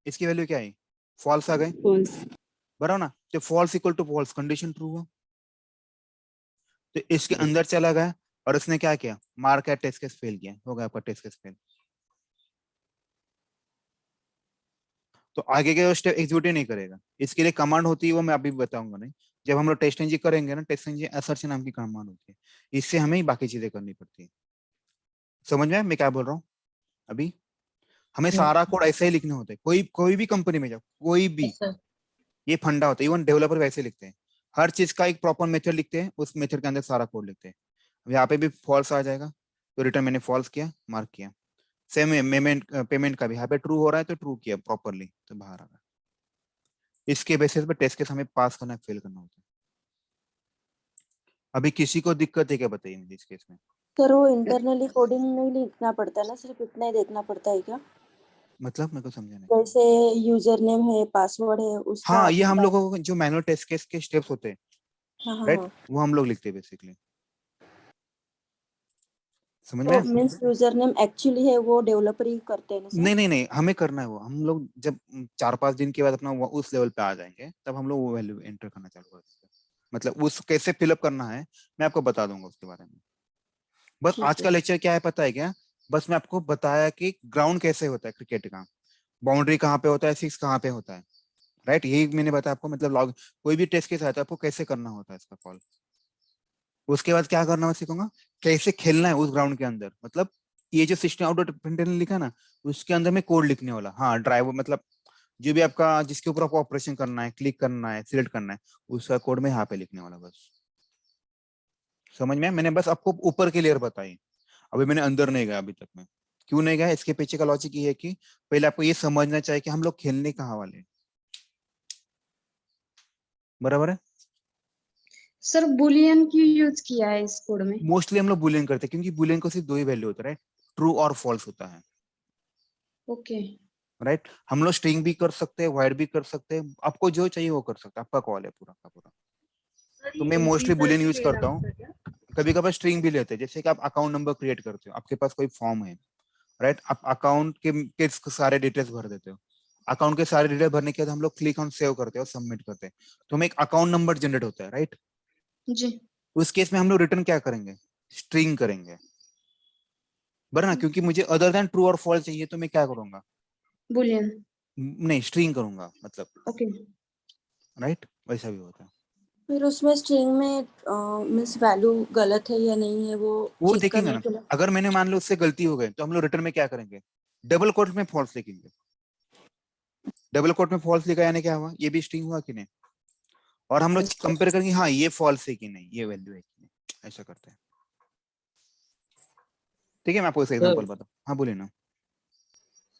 Speaker 1: इसकी वैल्यू क्या आई, फॉल्स आ गए, बराबर ना? तो false equal to false, condition true हुआ. तो इसके अंदर चला गया और इसने क्या किया, mark at test case fail किया, हो गया आपका टेस्ट केस फेल. तो आगे के स्टेप एग्जीक्यूट ही नहीं करेगा. इसके लिए कमांड होती है, वो मैं अभी बताऊंगा नहीं. जब हम लोग टेस्ट एनजी करेंगे ना, टेस्ट एनजी असर्च नाम की कमांड होती है, इससे हमें बाकी चीजें करनी पड़ती है. समझ में आया मैं क्या बोल रहा हूँ? अभी हमें सारा कोड ऐसे ही लिखने होते हैं. कोई भी कंपनी में जाओ, कोई भी,
Speaker 4: Yes, sir.
Speaker 1: ये फंडा होता है. इवन डेवलपर वैसे लिखते हैं, हर चीज का एक प्रॉपर मेथड लिखते हैं, उस मेथड के अंदर सारा कोड लिखते हैं. अब यहाँ पे भी फॉल्स आ जाएगा, तो रिटर्न मैंने फॉल्स किया, मार्क किया. सेम पेमेंट का भी यहाँ पे ट्रू हो रहा है तो ट्रू किया प्रॉपरली, तो बाहर आ गया. इसके बेसिस पे टेस्ट केस हमें पास करना फेल करना होता है. अभी किसी को दिक्कत है क्या, बताइए मुझे इस केस में.
Speaker 3: सर वो इंटरनली कोडिंग नहीं लिखना पड़ता ना, सिर्फ इतना ही देखना पड़ता है क्या?
Speaker 1: मतलब मेरे को समझा नहीं.
Speaker 3: जैसे यूजर नेम है, पासवर्ड है, उसका
Speaker 1: हाँ, ये हम लोगों को जो मैनुअल टेस्ट केस के स्टेप्स होते हैं,
Speaker 3: हाँ
Speaker 1: राइट,
Speaker 3: हाँ.
Speaker 1: वो हम लोग लिखते हैं बेसिकली. समझ में
Speaker 3: तो
Speaker 1: आया?
Speaker 3: मीन्स यूजर नेम एक्चुअली है वो डेवलपर ही करते हैं ना सर?
Speaker 1: नहीं, हमें करना है वो. हम लोग जब 4-5 दिन के बाद अपना उस लेवल पे आ जाएंगे, तब हम लोग वो वैल्यू एंटर करना चालू कर देंगे. मतलब उस कैसे फिलअप करना है मैं आपको बता दूंगा उसके बारे में। बस
Speaker 3: ठीक
Speaker 1: आज
Speaker 3: है।
Speaker 1: का लेक्चर क्या है पता है क्या? बस मैं आपको बताया कि ग्राउंड कैसे होता है क्रिकेट का, बाउंड्री कहाँ पे होता है, सिक्स कहाँ पे होता है, राइट? यही मैंने बताया आपको, मतलब लॉग कोई भी टेस्ट के साथ आपको कैसे करना होता है इसका कॉल। उसके बाद क्या करना मैं सीखूंगा, कैसे खेलना है उस ग्राउंड के अंदर, मतलब ये जो सिस्टम आउटडोर प्रिंटर ने लिखा ना उसके अंदर में कोड लिखने वाला। हाँ, ड्राइवर मतलब जो भी आपका जिसके ऊपर आपको ऑपरेशन करना है, क्लिक करना है, सिलेक्ट करना है, उसका कोड में यहाँ पे लिखने वाला बस। समझ में आया? मैंने बस आपको ऊपर की लेयर बताई, अभी मैंने अंदर नहीं गया अभी तक में। क्यों नहीं गया? इसके पीछे का लॉजिक ये है कि पहले आपको ये समझना चाहिए कि हम लोग खेलने कहाँ वाले हैं। बराबर है?
Speaker 7: सर बुलियन क्यों यूज किया है इस कोड में?
Speaker 1: मोस्टली हम लोग बुलियन करते हैं क्योंकि बुलियन को सिर्फ दो ही वैल्यू होता है, ट्रू और फॉल्स होता है,
Speaker 7: ओके।
Speaker 1: राइट? हम लोग स्ट्रिंग भी कर सकते हैं, वाइड भी कर सकते हैं, आपको जो चाहिए वो कर सकते हैं, आपका कॉल है पूरा का पूरा। तो मैं मोस्टली बुलियन यूज करता हूँ, कभी कभार स्ट्रिंग भी लेते हैं। जैसे कि आप अकाउंट नंबर क्रिएट करते हो, आपके पास कोई फॉर्म है, राइट? आप अकाउंट के सारे डिटेल्स भर देते हो, अकाउंट के सारे डिटेल भरने के बाद हम लोग क्लिक ऑन सेव करते हैं और सबमिट करते हैं, तो हमें एक अकाउंट नंबर जनरेट होता है, राइट?
Speaker 7: जी।
Speaker 1: उस केस में हम लोग रिटर्न क्या करेंगे? स्ट्रिंग करेंगे, बराबर ना? क्योंकि मुझे अदर देन ट्रू और फॉल्स चाहिए तो मैं क्या करूंगा?
Speaker 7: बुलियन।
Speaker 1: नहीं, स्ट्रिंग करूंगा मतलब,
Speaker 7: ओके।
Speaker 1: राइट? वैसा भी होता है।
Speaker 3: फिर उसमें स्ट्रिंग में मीन्स वैल्यू गलत है या नहीं है वो
Speaker 1: वो
Speaker 3: चेक
Speaker 1: देखेंगे
Speaker 3: करने
Speaker 1: ना,
Speaker 3: के लिए।
Speaker 1: अगर मैंने मान लो उससे गलती हो गई तो हम लोग रिटर्न में क्या करेंगे? डबल कोट में फॉल्स लिखेंगे। डबल कोट में फॉल्स लिखा यानी क्या हुआ? ये भी स्ट्रिंग हुआ कि नहीं? और हम लोग
Speaker 3: अच्छा।
Speaker 1: कंपेयर करेंगे, हाँ ये फॉल्स है कि नहीं, ये वैल्यू है कि नहीं, ऐसा करते हैं। ठीक है, मैं आपको इसका
Speaker 8: सर
Speaker 1: एग्जांपल बताऊं। हाँ बोलिए ना।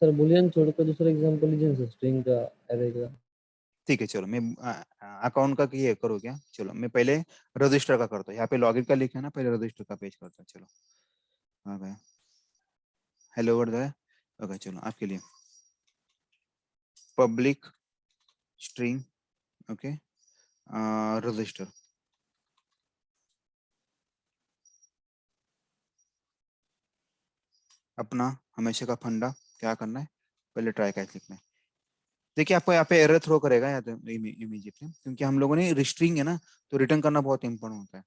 Speaker 8: सर बुलियन छोड़कर दूसरा एग्जांपल लीजिए सर, स्ट्रिंग का, एरे का।
Speaker 1: ठीक है चलो, मैं अकाउंट का ये करो क्या? चलो मैं पहले रजिस्टर का करता हूँ। यहाँ पे लॉगिन का लिखा है ना, पहले रजिस्टर का पेज करता हूँ। चलो आ गया, हेलो वर्ड है। ओके चलो, आपके लिए पब्लिक स्ट्रिंग, ओके, रजिस्टर। अपना हमेशा का फंडा क्या करना है, पहले ट्राई कैच लिखना है। देखिए आपको यहाँ पे एरर थ्रो करेगा या तो इमीडिएटली, क्योंकि हम लोगों ने रिस्ट्रिंग है ना, तो रिटर्न करना बहुत इंपॉर्टेंट होता है।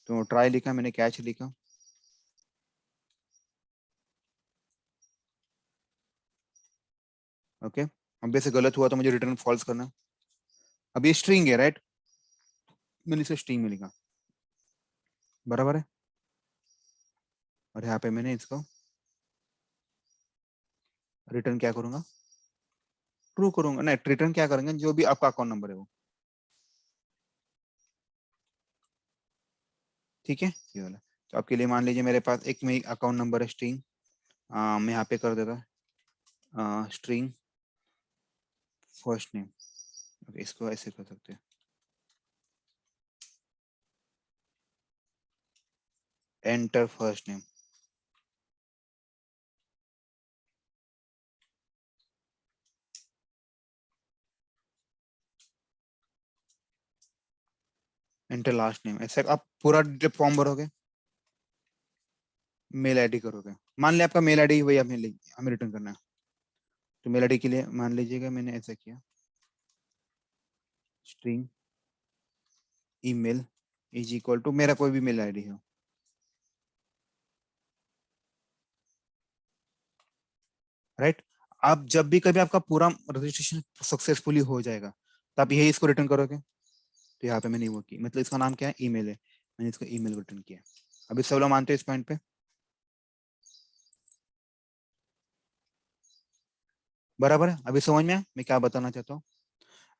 Speaker 1: तो ट्राई लिखा, मैंने कैच लिखा, ओके। अब वैसे गलत हुआ तो मुझे रिटर्न फॉल्स करना है। अब ये स्ट्रिंग है, राइट? मैंने इसे स्ट्रिंग में लिखा, बराबर है। और यहाँ पे मैंने इसको रिटर्न क्या करूंगा? ट्रू करूंगा। नहीं, रिटर्न क्या करेंगे? जो भी आपका अकाउंट नंबर है वो, ठीक है, ये वाला। तो आपके लिए मान लीजिए मेरे पास एक में अकाउंट नंबर है स्ट्रिंग, मैं यहाँ पे कर देता स्ट्रिंग फर्स्ट नेम, इसको ऐसे कर सकते हैं, enter first name, enter last name. ऐसे आप पूरा फॉर्म भरोगे, मेल आईडी करोगे। मान लिया आपका मेल आईडी वही हमें रिटर्न करना है, तो मेल आईडी के लिए मान लीजिएगा मैंने ऐसा किया, string email is equal to मेरा कोई भी मेल आईडी हो, राइट? आप जब भी कभी आपका पूरा रजिस्ट्रेशन सक्सेसफुली हो जाएगा तो आप यही इसको रिटर्न करोगे। तो यहाँ पे मैंने वो की, मतलब इसका नाम क्या है? ईमेल है, मैंने इसको ईमेल रिटर्न किया। अभी सब लोग मानते हैं इस पॉइंट पे? बराबर है? अभी समझ में आया मैं क्या बताना चाहता हूँ?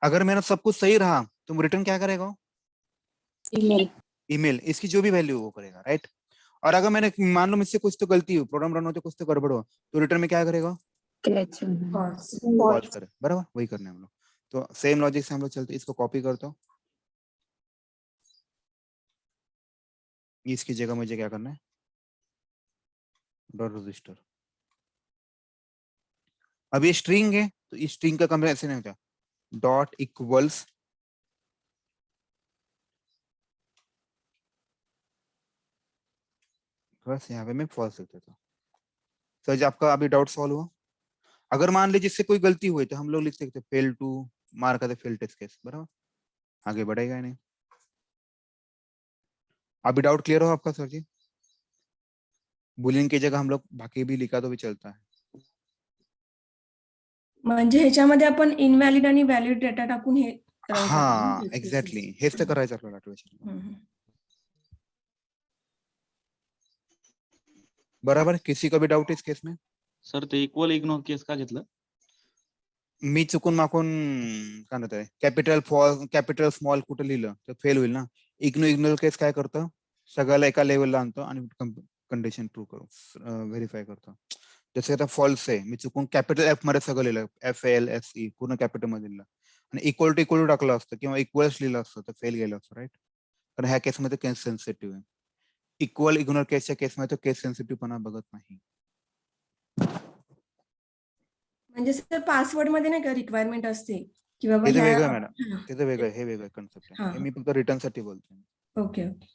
Speaker 1: अगर मेरा सब कुछ सही रहा तो रिटर्न क्या करेगा?
Speaker 3: ईमेल।
Speaker 1: ईमेल, इसकी जो भी वैल्यू वो करेगा, राइट? और अगर मैंने मान लो मुझसे कुछ तो गलती हो, प्रोग्राम रन होते कुछ तो गड़बड़ हो, तो रिटर्न में क्या करेगा? फॉल्स करे, बराबर? वही करना है हम लोग। तो सेम लॉजिक से हम लोग चलते, इसको कॉपी करता हूँ, इसकी जगह मुझे क्या करना है? Dot register. अब ये स्ट्रिंग है तो इस स्ट्रिंग का कंपेयर ऐसे नहीं होता, डॉट इक्वल्स बस, यहाँ पे मैं फॉल्स लिख देता हूँ। सर आपका अभी डाउट सॉल्व हुआ? अगर मान लीजिए इससे कोई गलती हुई तो हम लोग लिख सकते fail to mark fail test case, बराबर? आगे बढ़ेगा नहीं। अभी डाउट क्लियर हो आपका सर जी? बुलियन की जगह हम लोग बाकी भी लिखा तो भी चलता है.
Speaker 2: म्हणजे ह्याच्यामध्ये आपण इनव्हॅलिड आणि व्हॅलिड डेटा टाकून हे करायचं आपल्याला ना
Speaker 1: हा
Speaker 2: test cases.
Speaker 1: एक्झॅक्टली हेच तर करायचं आपल्याला आठवड्यात.
Speaker 2: हम्म.
Speaker 1: बराबर. किसी को भी डाउट इस केस में?
Speaker 9: सर ते इक्वल इग्नोर केस का घेतलं?
Speaker 1: मी चुकून माकून काय म्हणतात कॅपिटल स्मॉल कुठं लिहिलं तर फेल होईल ना. इग्नोर केस काय करतं, सगळ्याला एका लेवलला आणतं आणि कंडिशन ट्रू करून व्हेरीफाय करतं. जसं आता फॉल्स आहे, मी चुकून कॅपिटल एफ मध्ये सगळं लिहिलं, FALSE पूर्ण कॅपिटल मध्ये लिहिलं आणि इक्वल टू टाकलं असतं किंवा इक्वल्स लिहिलं असतं तर फेल गेलं असतं, राईट. कारण ह्या केसमध्ये केस सेन्सिटिव्ह आहे. इक्वल इग्नोर केसच्या केसमध्ये तो केस सेन्सिटिव्हपणा बघत नाही.
Speaker 2: म्हणजे सर पासवर्ड मध्ये नाही का रिक्वायरमेंट असते की बाबा
Speaker 1: ते तर
Speaker 2: ह्या
Speaker 1: वेगळं मॅडम,
Speaker 2: हा,
Speaker 1: ते तर वेगळं, हे वेगळं कन्सेप्ट आहे.
Speaker 2: हाँ.
Speaker 1: हे मी फक्त रिटर्न साठी बोलतोय.
Speaker 2: Okay okay.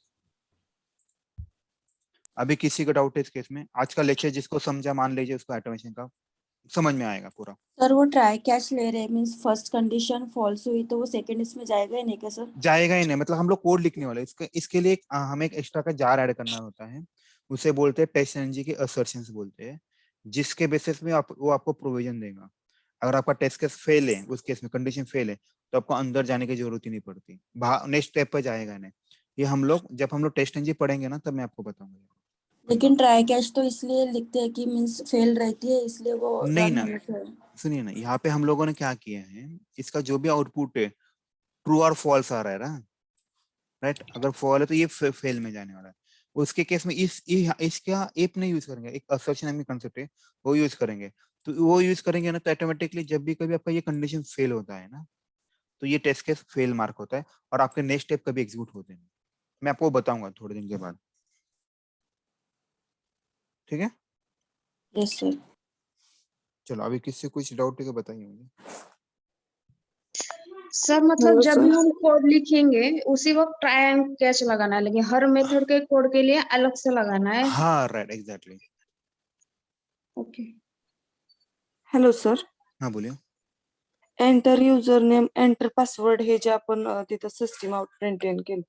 Speaker 1: अभी किसी का डाउट है इस केस में? आज का लेक्चर जिसको समझा मान लीजिए उसको ऑटोमेशन का समझ में आएगा पूरा.
Speaker 3: सर वो ट्राई कैच ले रहे हैं, मीन्स फर्स्ट कंडीशन फॉल्स हुई तो वो सेकंड इसमें जाएगा ही नहीं क्या सर?
Speaker 1: जाएगा ही नहीं, मतलब हम लोग कोड लिखने वाले हैं. इसके लिए हमें एक एक्स्ट्रा का जार ऐड करना होता है. उसे बोलते हैं टेस्ट एनजी के असर्शंस बोलते हैं, जिसके बेसिस में वो आपको प्रोविजन देगा. अगर आपका टेस्ट केस फेल है, उस केस में कंडीशन फेल है, तो आपको अंदर जाने की जरूरत ही नहीं पड़ती, नेक्स्ट स्टेप पर जाएगा नहीं. ये जब हम लोग टेस्ट एनजी पढ़ेंगे ना तब मैं आपको बताऊंगा.
Speaker 3: लेकिन ट्राई कैच तो इसलिए लिखते हैं कि मीन्स फेल रहती है, इसलिए वो
Speaker 1: नहीं
Speaker 3: रन
Speaker 1: ना,
Speaker 3: होने से।
Speaker 1: सुनिए ना, यहाँ पे हम लोगों ने क्या किया है, इसका जो भी आउटपुट है ट्रू और फॉल्स आ रहा है ना, राइट. अगर फॉल है तो ये फेल में जाने वाला है. उसके केस में इसका एप नहीं यूज करेंगे, एक असर्शन नामी कंसेप्ट है वो यूज करेंगे. तो वो यूज करेंगे ना तो ऑटोमेटिकली जब भी कभी आपका ये कंडीशन फेल होता है ना, तो ये टेस्ट केस फेल मार्क होता है और आपके नेक्स्ट स्टेप कभी एग्जीक्यूट होते हैं. मैं आपको बताऊंगा थोड़े दिन के बाद, ठीक है.
Speaker 3: Yes sir.
Speaker 1: चलो अभी किससे कुछ डाउट है तो बताइए मुझे.
Speaker 7: सर मतलब
Speaker 3: हाँ,
Speaker 7: जब
Speaker 3: सर.
Speaker 7: भी हम कोड लिखेंगे उसी वक्त ट्राई एंड कैच लगाना है, लेकिन हर मेथड के कोड के लिए अलग से लगाना है.
Speaker 1: हाँ right exactly.
Speaker 7: Okay.
Speaker 10: Hello sir.
Speaker 1: हाँ बोलिए.
Speaker 10: Enter user name enter password हे जे आपण तिथं सिस्टीम आउट प्रिंटेन केलं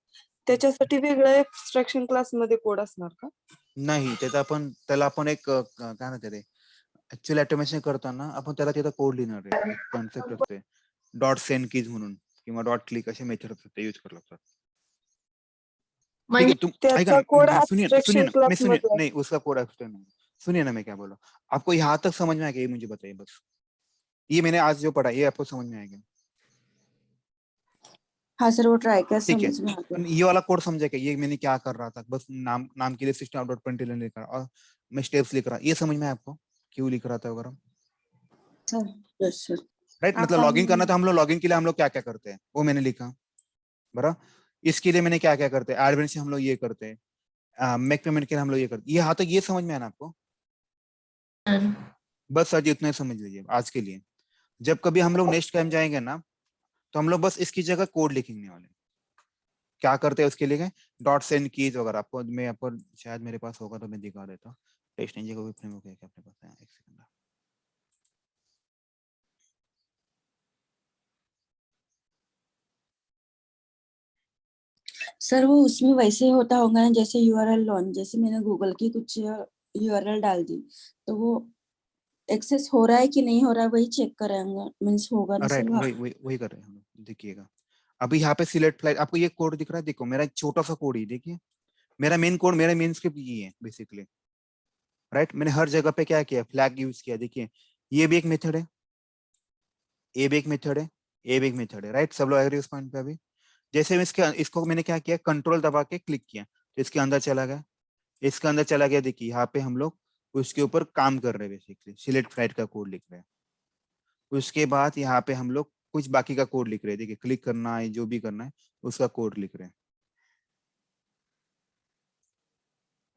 Speaker 10: त्याच्यासाठी वेगळं एक्स्ट्रॅक्शन क्लास मध्ये कोड असणार का?
Speaker 1: नाही, त्याला आपण एक काय म्हणते ते ऍक्च्युअली ऑटोमेशन करताना आपण त्याला तिथं कोड लिहिणार आहे. एक कॉन्सेप्ट असते डॉट सेंड कीज म्हणून किंवा डॉट क्लिक असे मेथड असतात, ते यूज करावं लागतात. ठीक है, तुम आएगा
Speaker 10: त्याचा कोड
Speaker 1: ना, सुनिए ना,
Speaker 10: ऍब्स्ट्रॅक्शन
Speaker 1: मैं
Speaker 10: क्लास
Speaker 1: सुनिए
Speaker 10: मध्ये
Speaker 1: नहीं उसका कोड एक्सप्लेन नहीं. सुनिए ना मैं क्या बोला, आपको यहाँ तक समझ में आएगा ये मुझे बताइए बस. ये मैंने आज जो पढ़ा ये आपको समझ में आएगा?
Speaker 3: हाँ सर, वो ट्राई कैच
Speaker 1: ठीक है,
Speaker 3: समझ में आ गया.
Speaker 1: ये वाला कोड समझेगा, ये मैंने क्या कर रहा था, बस नाम के लिए सिस्टम डॉट प्रिंटलन लिख रहा और मैं स्टेप्स लिख रहा, ये समझ में आया आपको क्यों लिख रहा था वगैरह?
Speaker 3: Yes sir.
Speaker 1: राइट. मतलब लॉगिन करना था, हम लोग लॉगिन के लिए हम लोग क्या क्या करते हैं वो मैंने लिखा. बरा इसके लिए मैंने क्या क्या करते हैं, एडमिन से हम लोग ये करते हैं, मेक पेमेंट के लिए हम लोग ये करते हैं. ये यहाँ तक ये समझ में आया ना आपको? बस सर जी उतना ही समझ लीजिए आज के लिए. जब कभी हम लोग नेक्स्ट टाइम जाएंगे ना तो हम लोग बस इसकी जगह कोड लिखेंगे वाले. क्या करते हैं उसके लिए डॉट सेंड कीज वगैरह. आपको शायद मेरे पास होगा तो मैं दिखा देता हूँ. टेस्ट एनजी का भी फ्रेमवर्क है क्या अपने पास? है, एक सेकंड.
Speaker 3: सर वो उसमें वैसे ही होता होगा ना, जैसे यूआरएल लॉन्च, जैसे मैंने गूगल की कुछ यूआरएल डाल दी तो वो एक्सेस हो रहा है कि नहीं हो रहा है वही चेक करेंगे, मींस होगा ना
Speaker 1: राइट,
Speaker 3: सर.
Speaker 1: वही कर रहे हैं हम लोग. देखिएगा अभी यहाँ पे सिलेक्ट फ्लाइट, आपको ये कोड दिख रहा है, देखो मेरा एक छोटा सा कोड ही देखिए. मेरा मेन कोड, मेरा मेन स्क्रिप्ट ये है बेसिकली. राइट, मैंने हर जगह पे क्या किया, फ्लैग यूज किया. देखिए ये भी एक मेथड है, ये भी एक मेथड है, ये भी एक मेथड है. राइट, सब लोग एग्री उस पॉइंट पे? अभी जैसे मैं इसको मैंने क्या किया, कंट्रोल दबा के क्लिक किया तो इसके अंदर चला गया. इसके अंदर चला गया. देखिए यहाँ पे हम लोग उसके ऊपर काम कर रहे हैं, बेसिकली सिलेक्ट फ्लाइट का कोड लिख रहे हैं. उसके बाद यहाँ पे हम लोग कुछ बाकी का कोड लिख रहे हैं. देखिए क्लिक करना है, जो भी करना है उसका कोड लिख रहे हैं.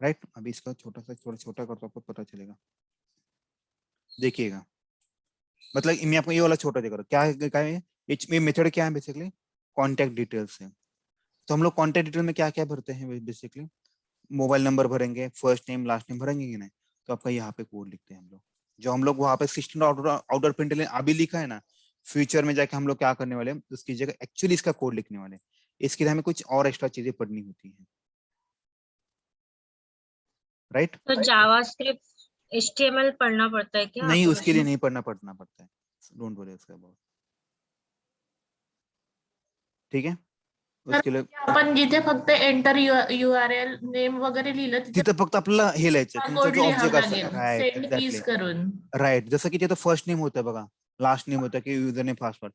Speaker 1: राइट, अभी इसका छोटा छोटा करता आपको पता चलेगा. देखिएगा मतलब मैं आपको ये वाला छोटा दिखा रहा हूँ. क्या है ये मेथड क्या है बेसिकली? कॉन्टेक्ट डिटेल्स है. तो हम लोग कॉन्टेक्ट डिटेल में क्या क्या भरते हैं बेसिकली? मोबाइल नंबर भरेंगे, फर्स्ट नेम लास्ट नेम भरेंगे कि नहीं, तो आपका यहाँ पे कोड लिखते हैं हम लोग. जो हम लोग वहाँ पे सिस्टम आउटर प्रिंट अभी लिखा है ना, फ्यूचर में जाके हम लोग क्या करने वाले हैं, उसकी जगह एक्चुअली इसका कोड लिखने वाले हैं. इसके लिए हमें कुछ और एक्स्ट्रा चीजें पढ़नी होती हैं. राइट?
Speaker 4: तो जावास्क्रिप्ट HTML पढ़ना पड़ता है क्या?
Speaker 1: नहीं,
Speaker 4: आपको
Speaker 1: उसके लिए
Speaker 4: मशीन?
Speaker 1: नहीं पढ़ना पड़ता है, डोंट वरी उसके अबाउट, ठीक है? उसके लिए
Speaker 2: आपण जिथे फक्त एंटर URL नेम वगैरे लिहिलं तिथे
Speaker 1: तिथं फक्त आपल्याला हे लिहायचं, तुमचा
Speaker 2: कोड
Speaker 1: जो
Speaker 2: लिहावं
Speaker 1: ऑब्जेक्ट असेल,
Speaker 2: लागेल
Speaker 1: राईट,
Speaker 2: सेंड
Speaker 1: एक्झॅक्टली,
Speaker 2: कीज करून.
Speaker 1: राईट. जसं की तिथं फर्स्ट नेम होतं बघा, लास्ट नेम होतं की user name password,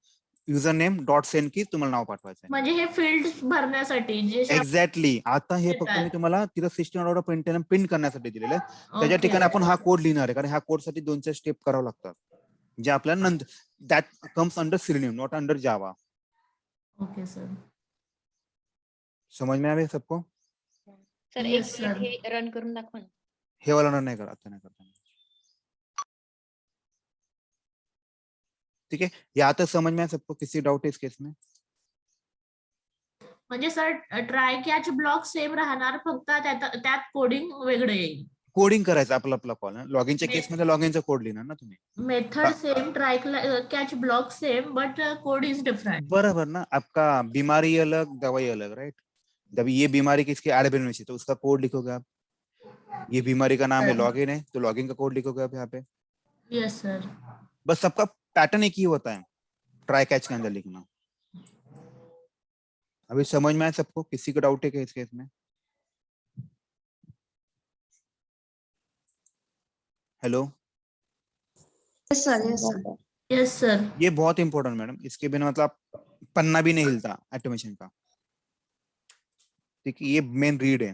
Speaker 1: user name dot send की तुम्हाला नाव पाठवायचं आहे.
Speaker 2: म्हणजे हे फील्ड भरण्यासाठी जे
Speaker 1: एक्झॅक्टली. आता हे फक्त
Speaker 2: येतात.
Speaker 1: मी तुम्हाला तिथं सिस्टम ऑर्डर प्रिंट करण्यासाठी दिलेलं आहे. त्याच्या
Speaker 2: ओके.
Speaker 1: ठिकाणी आपण हा कोड लिहिणार आहे, कारण ह्या कोडसाठी 2-4 स्टेप करावं लागतात, जे आपल्याला नंतर that comes under selenium, not under Java.
Speaker 2: Okay sir.
Speaker 1: समझ में आ रहा है सबको?
Speaker 11: सर
Speaker 2: Yes,
Speaker 11: एक मिनिट
Speaker 2: sir.
Speaker 11: हे रन करून दाखवा ना.
Speaker 1: हे वाला रन नाही करत, आता नाही करता. ठीक है, यहाँ तक समझ में आया सबको? किसी डाउट है इस केस में?
Speaker 2: म्हणजे sir try catch block same राहणार, फक्त त्यात कोडिंग वेगळं येईल.
Speaker 1: कोडिंग करायचं आपला कॉल. लॉगिनच्या
Speaker 2: मे-
Speaker 1: केसमध्ये लॉगिनचा कोड लिहिणार ना तुम्ही,
Speaker 2: method same, try catch block same, but code is different.
Speaker 1: बराबर ना? आपका बीमारी अलग, दवाई अलग, राइट? जब ये बीमारी किसकी एडमिन तो उसका कोड लिखोगे आप, ये बीमारी का नाम है लॉगिन है तो लॉगिन का कोड लिखोगे आप यहाँ पे.
Speaker 2: Yes sir.
Speaker 1: बस सबका पैटर्न एक ही होता है, ट्राई कैच के अंदर लिखना. अभी समझ में आया सबको? किसी का डाउट है क्या इस केस में? Hello,
Speaker 7: yes sir, yes sir.
Speaker 2: Yes sir.
Speaker 1: ये बहुत इंपॉर्टेंट मैडम, इसके बिना मतलब पन्ना भी नहीं हिलता ऑटोमेशन का. ठीक है, ये मेन रीड है.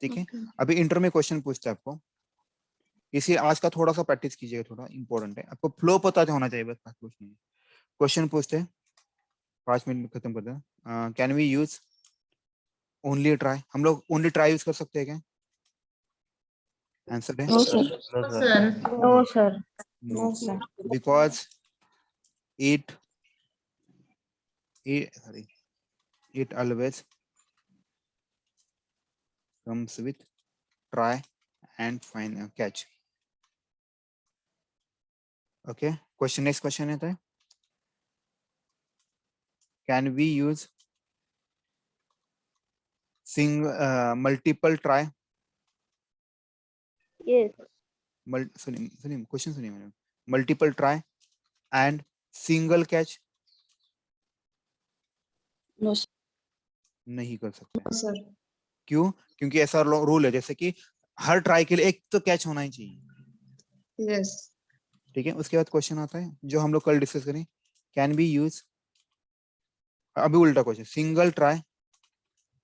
Speaker 1: ठीक है, अभी इंटर में क्वेश्चन पूछता है आपको, इसी आज का थोड़ा सा प्रैक्टिस कीजिएगा, थोड़ा इंपॉर्टेंट है. आपको फ्लो पता होना चाहिए, बस कुछ नहीं. क्वेश्चन पूछते हैं, 5 मिनट में खत्म करते हैं. Can we use only try? हम लोग ओनली ट्राई यूज कर सकते हैं क्या? आंसर है
Speaker 3: no sir.
Speaker 2: Sir.
Speaker 11: No sir.
Speaker 1: No, because it always comes with try and find catch. Okay, question, next question है, can we use multiple try?
Speaker 11: Yes.
Speaker 1: सुनिए क्वेश्चन, सुनिए madam. Multiple try and single catch
Speaker 3: no
Speaker 1: नहीं कर सकते.
Speaker 7: सर.
Speaker 1: क्यों? क्योंकि ऐसा रूल है जैसे कि हर ट्राई के लिए एक तो कैच होना ही चाहिए.
Speaker 7: यस.
Speaker 1: ठीक है, उसके बाद क्वेश्चन आता है जो हम लोग कल डिस्कस करें, कैन बी यूज, अभी उल्टा question, single try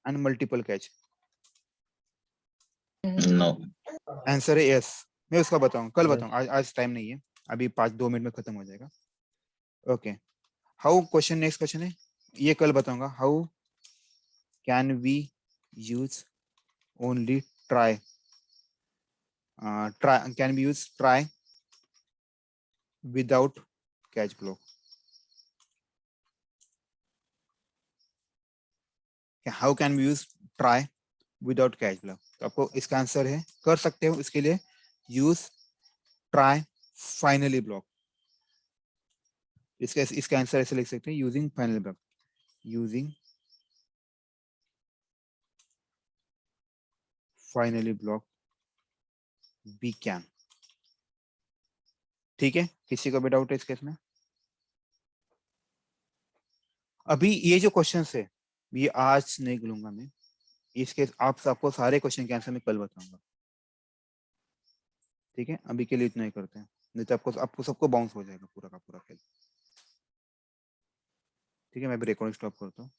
Speaker 1: and multiple catch.
Speaker 9: No.
Speaker 1: Answer है यस. मैं उसका बताऊं, कल बताऊं, आज टाइम नहीं है, अभी 5-2 मिनट में खत्म हो जाएगा. Okay, how, question, next question है, ये कल बताऊंगा. How can we use only try, can we use try without catch block? How can we use try without catch block? तो आपको इसका आंसर है, कर सकते हो इसके लिए, यूज ट्राई फाइनली ब्लॉक. इसका आंसर ऐसे लिख सकते हैं, using finally block, using finally block we can. ठीक है, किसी को भी डाउट है इस केस में? अभी ये जो क्वेश्चन है ये आज नहीं लूंगा मैं, इसके आप सबको सारे क्वेश्चन के आंसर मैं कल बताऊंगा. ठीक है, अभी के लिए इतना ही करते हैं, नहीं तो आपको सबको बाउंस हो जाएगा पूरा का पूरा खेल. ठीक है, मैं भी रिकॉर्डिंग स्टॉप करता हूँ.